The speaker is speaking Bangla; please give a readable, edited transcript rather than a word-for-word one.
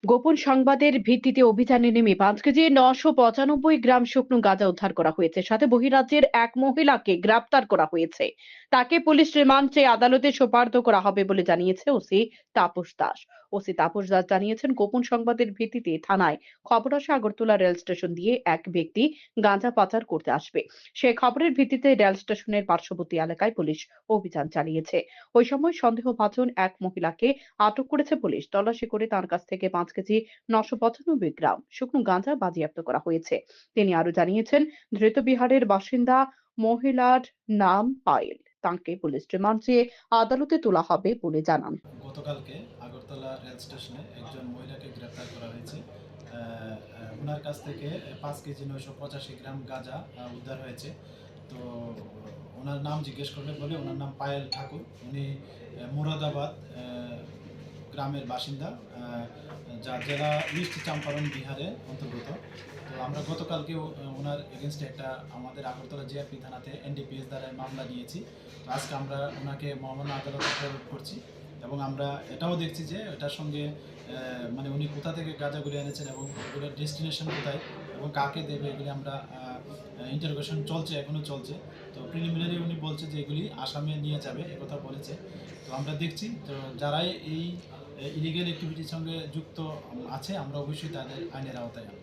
গোপন সংবাদের ভিত্তিতে অভিযানে নেমে 5 কেজি 995 গ্রাম শুকনো গাঁজা উদ্ধার করা হয়েছে। সাথে বহিরাজ্যের এক মহিলাকে গ্রেপ্তার করা হয়েছে। তাকে পুলিশ রিমান্ড চেয়ে আদালতে সোপর্দ করা হবে বলে জানিয়েছে ওসি তাপস দাস। ওসি তাপস দাস জানিয়েছেন, গোপন সংবাদের ভিত্তিতে থানায় খবর আসে আগরতলা রেল স্টেশন দিয়ে এক ব্যক্তি গাঁজা পাচার করতে আসবে। সে খবরের ভিত্তিতে রেল স্টেশনের পার্শ্ববর্তী এলাকায় পুলিশ অভিযান চালিয়েছে। ওই সময় সন্দেহভাজন এক মহিলাকে আটক করেছে পুলিশ। তল্লাশি করে তার কাছ থেকে 5 কেজি 995 গ্রাম শুকনো গাঁজা বাজেয়াপ্ত করা হয়েছে। তিনি আরো জানিয়েছেন, ধৃত বিহারের বাসিন্দা মহিলার নাম পায়েল। তাঁকে পুলিশ রিমান্ড চেয়ে আদালতে তোলা হবে বলে জানান। গতকালকে আগরতলা রেল স্টেশনে একজন মহিলাকে গ্রেপ্তার করা হয়েছে। ওনার কাছ থেকে 5 কেজি 985 গ্রাম গাঁজা উদ্ধার হয়েছে। তো ওনার নাম জিজ্ঞেস করলে বলে ওনার নাম পায়েল ঠাকুর। উনি মুরাদাবাদ গ্রামের বাসিন্দা, যা জেলা ইস্ট চম্পারণ বিহারের অন্তর্গত। তো আমরা গতকালকে ওনার এগেনস্টে একটা আমাদের আগরতলা জিআরপি থানাতে এনডিপিএস দ্বারা মামলা নিয়েছি। তো আজকে আমরা ওনাকে মহামান্য আদালতে প্রেরণ করছি এবং আমরা এটাও দেখছি যে এটার সঙ্গে মানে উনি কোথা থেকে গাঁজাগুলি এনেছেন এবং এগুলোর ডেস্টিনেশন কোথায় এবং কাকে দেবে এগুলি আমরা ইন্টারোগেশন চলছে, এখনও চলছে। তো প্রিলিমিনারি উনি বলছে যে এগুলি আসামে নিয়ে যাবে, একথা বলেছে। তো আমরা দেখছি, তো যারাই এই ইলিগেল অ্যাক্টিভিটির সঙ্গে যুক্ত আছে আমরা অবশ্যই তাদের আইনের আওতায় আনব।